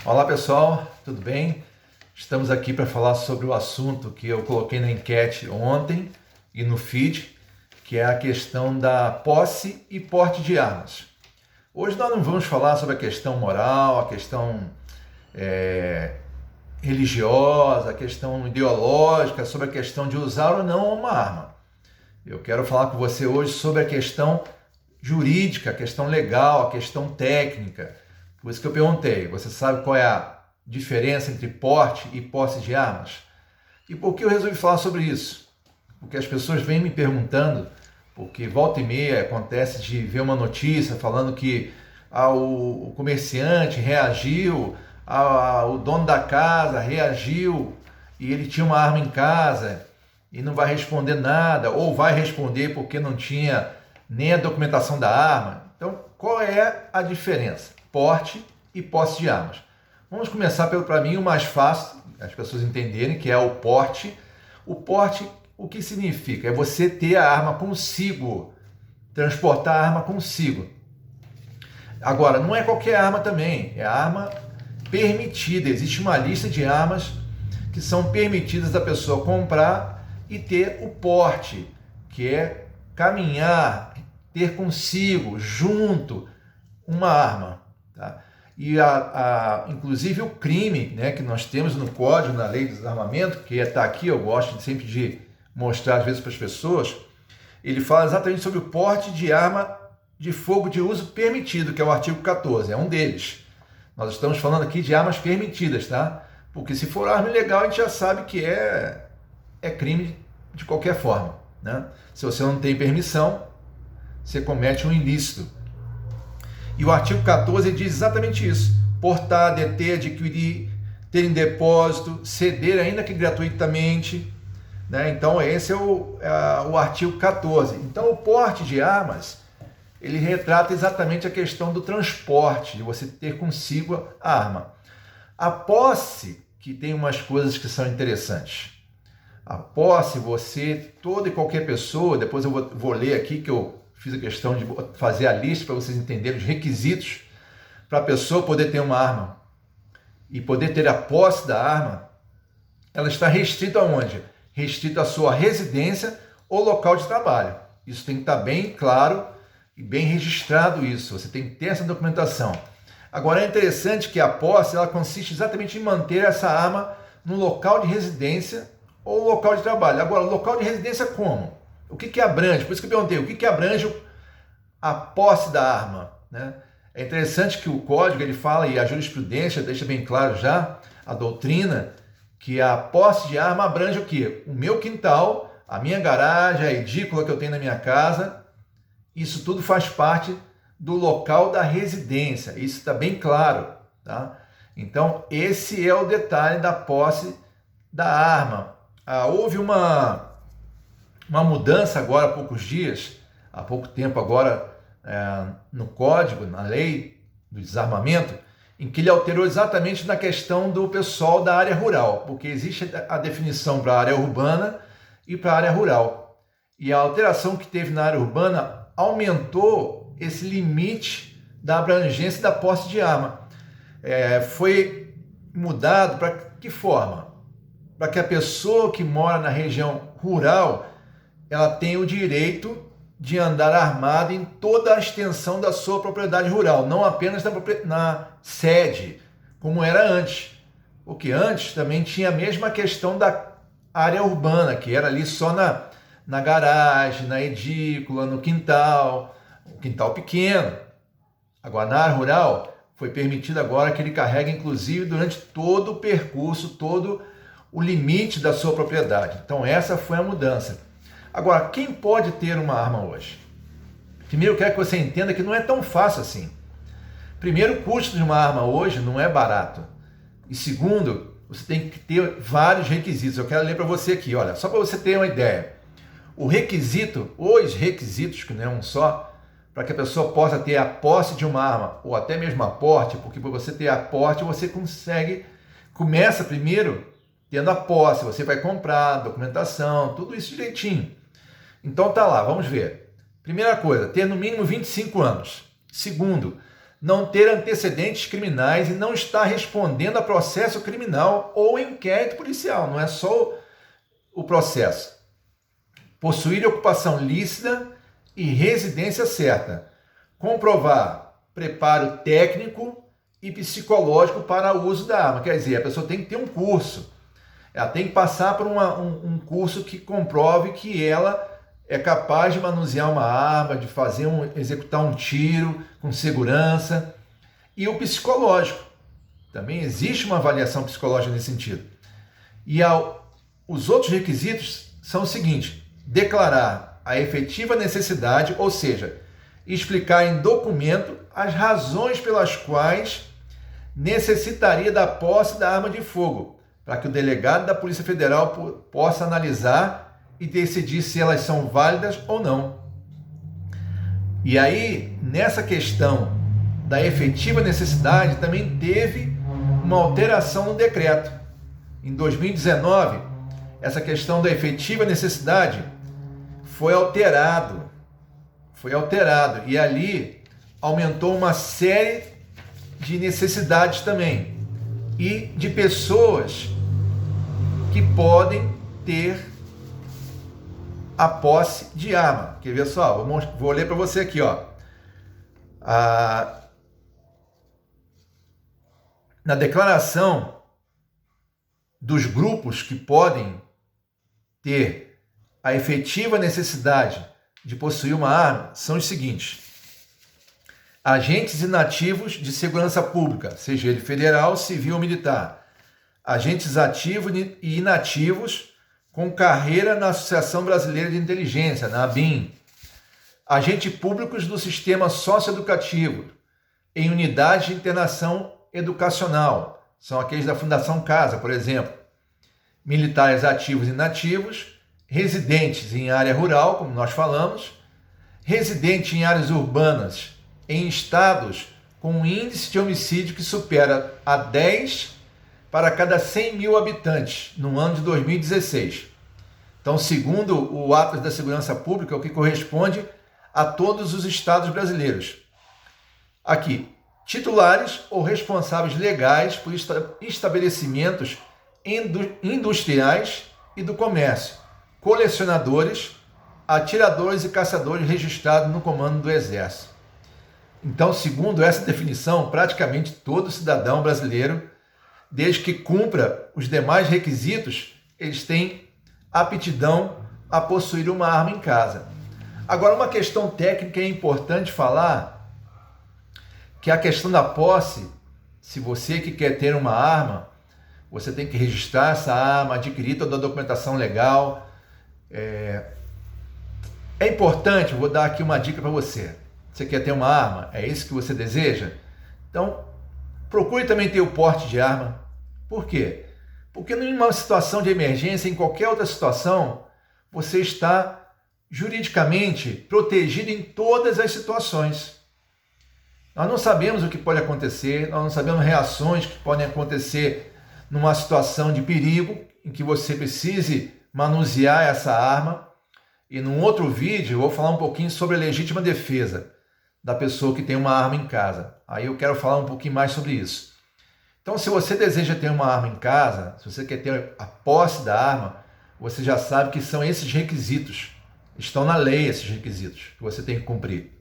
Olá pessoal, tudo bem? Estamos aqui para falar sobre o assunto que eu coloquei na enquete ontem e no feed, que é a questão da posse e porte de armas. Hoje nós não vamos falar sobre a questão moral, a questão religiosa, a questão ideológica, sobre a questão de usar ou não uma arma. Eu quero falar com você hoje sobre a questão jurídica, a questão legal, a questão técnica. Por isso que eu perguntei, você sabe qual é a diferença entre porte e posse de armas? E por que eu resolvi falar sobre isso? Porque as pessoas vêm me perguntando, porque volta e meia acontece de ver uma notícia falando que o comerciante reagiu, o dono da casa reagiu e ele tinha uma arma em casa e não vai responder nada, ou vai responder porque não tinha nem a documentação da arma. Então, qual é a diferença? Porte e posse de armas. Vamos começar pelo, para mim, o mais fácil, as pessoas entenderem, que é o porte. O porte, o que significa? É você ter a arma consigo, transportar a arma consigo. Agora, não é qualquer arma também, é a arma permitida. Existe uma lista de armas que são permitidas da pessoa comprar e ter o porte, que é caminhar, ter consigo, junto, uma arma. Tá? E inclusive o crime, né, que nós temos no Código, na Lei de Desarmamento, que está aqui, eu gosto sempre de mostrar às vezes para as pessoas, ele fala exatamente sobre o porte de arma de fogo de uso permitido, que é o artigo 14, é um deles. Nós estamos falando aqui de armas permitidas, tá? Porque se for arma ilegal, a gente já sabe que é crime de qualquer forma, né? Se você não tem permissão, você comete um ilícito. E o artigo 14 diz exatamente isso: portar, deter, adquirir, ter em depósito, ceder, ainda que gratuitamente, né? Então esse é o artigo 14. Então o porte de armas, ele retrata exatamente a questão do transporte, de você ter consigo a arma. A posse, que tem umas coisas que são interessantes. A posse, você, toda e qualquer pessoa, depois eu vou ler aqui, que eu fiz a questão de fazer a lista para vocês entenderem os requisitos para a pessoa poder ter uma arma e poder ter a posse da arma. Ela está restrita aonde? Restrita à sua residência ou local de trabalho. Isso tem que estar bem claro e bem registrado isso. Você tem que ter essa documentação. Agora é interessante que a posse, ela consiste exatamente em manter essa arma no local de residência ou local de trabalho. Agora, local de residência como? O que abrange? Por isso que eu perguntei, o que abrange a posse da arma, né? É interessante que o código ele fala, e a jurisprudência deixa bem claro já, a doutrina, que a posse de arma abrange o quê? O meu quintal, a minha garagem, a edícula que eu tenho na minha casa, isso tudo faz parte do local da residência, isso está bem claro, tá? Então, esse é o detalhe da posse da arma. Houve uma mudança agora há poucos dias, há pouco tempo agora, no código, na lei do desarmamento, em que ele alterou exatamente na questão do pessoal da área rural, porque existe a definição para a área urbana e para a área rural. E a alteração que teve na área urbana aumentou esse limite da abrangência da posse de arma. Foi mudado para que forma? Para que a pessoa que mora na região rural ela tem o direito de andar armada em toda a extensão da sua propriedade rural, não apenas na sede, como era antes. Porque antes também tinha a mesma questão da área urbana, que era ali só na garagem, na edícula, no quintal, um quintal pequeno. Agora, na área rural, foi permitido agora que ele carregue, inclusive, durante todo o percurso, todo o limite da sua propriedade. Então, essa foi a mudança. Agora, quem pode ter uma arma hoje? Primeiro, eu quero que você entenda que não é tão fácil assim. Primeiro, o custo de uma arma hoje não é barato. E segundo, você tem que ter vários requisitos. Eu quero ler para você aqui, olha, só para você ter uma ideia. Os requisitos, que não é um só, para que a pessoa possa ter a posse de uma arma, ou até mesmo a porte, porque para você ter a porte, você começa primeiro tendo a posse, você vai comprar, documentação, tudo isso direitinho. Então tá lá, vamos ver. Primeira coisa, ter no mínimo 25 anos. Segundo, não ter antecedentes criminais e não estar respondendo a processo criminal ou inquérito policial, não é só o processo. Possuir ocupação lícita e residência certa. Comprovar preparo técnico e psicológico para o uso da arma. Quer dizer, a pessoa tem que ter um curso. Ela tem que passar por um curso que comprove que ela é capaz de manusear uma arma, de executar um tiro com segurança. E o psicológico. Também existe uma avaliação psicológica nesse sentido. E os outros requisitos são o seguinte: declarar a efetiva necessidade, ou seja, explicar em documento as razões pelas quais necessitaria da posse da arma de fogo, para que o delegado da Polícia Federal possa analisar e decidir se elas são válidas ou não. E aí, nessa questão da efetiva necessidade, também teve uma alteração no decreto. Em 2019, essa questão da efetiva necessidade foi alterado, e ali aumentou uma série de necessidades também, e de pessoas que podem ter a posse de arma. Quer ver só? Vou ler para você aqui, ó. Na declaração dos grupos que podem ter a efetiva necessidade de possuir uma arma são os seguintes: agentes inativos de segurança pública, seja ele federal, civil ou militar, agentes ativos e inativos com carreira na Associação Brasileira de Inteligência, na ABIN, agentes públicos do sistema socioeducativo, em unidade de internação educacional, são aqueles da Fundação Casa, por exemplo, militares ativos e inativos, residentes em área rural, como nós falamos, residentes em áreas urbanas, em estados com um índice de homicídio que supera a 10 para cada 100 mil habitantes no ano de 2016. Então, segundo o Atlas da Segurança Pública, é o que corresponde a todos os estados brasileiros. Aqui, titulares ou responsáveis legais por estabelecimentos industriais e do comércio, colecionadores, atiradores e caçadores registrados no comando do Exército. Então, segundo essa definição, praticamente todo cidadão brasileiro, desde que cumpra os demais requisitos, eles têm aptidão a possuir uma arma em casa. Agora, uma questão técnica é importante falar, que é a questão da posse. Se você que quer ter uma arma, você tem que registrar essa arma, adquirir toda a documentação legal. É importante, vou dar aqui uma dica para você. Você quer ter uma arma? É isso que você deseja? Então, procure também ter o porte de arma. Por quê? Porque em uma situação de emergência, em qualquer outra situação, você está juridicamente protegido em todas as situações. Nós não sabemos o que pode acontecer, nós não sabemos reações que podem acontecer numa situação de perigo, em que você precise manusear essa arma. E num outro vídeo eu vou falar um pouquinho sobre a legítima defesa da pessoa que tem uma arma em casa. Aí eu quero falar um pouquinho mais sobre isso. Então, se você deseja ter uma arma em casa, se você quer ter a posse da arma, você já sabe que são esses requisitos. Estão na lei esses requisitos que você tem que cumprir.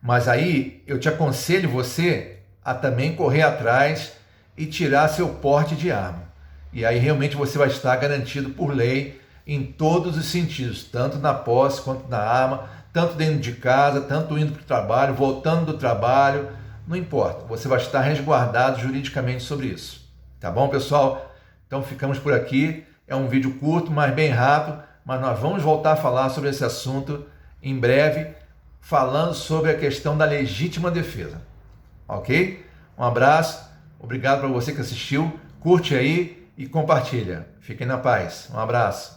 Mas aí eu te aconselho você a também correr atrás e tirar seu porte de arma. E aí realmente você vai estar garantido por lei em todos os sentidos, tanto na posse quanto na arma, tanto dentro de casa, tanto indo para o trabalho, voltando do trabalho, não importa, você vai estar resguardado juridicamente sobre isso. Tá bom, pessoal? Então ficamos por aqui, é um vídeo curto, mas bem rápido, mas nós vamos voltar a falar sobre esse assunto em breve, falando sobre a questão da legítima defesa. Ok? Um abraço, obrigado para você que assistiu, curte aí e compartilha. Fiquem na paz, um abraço.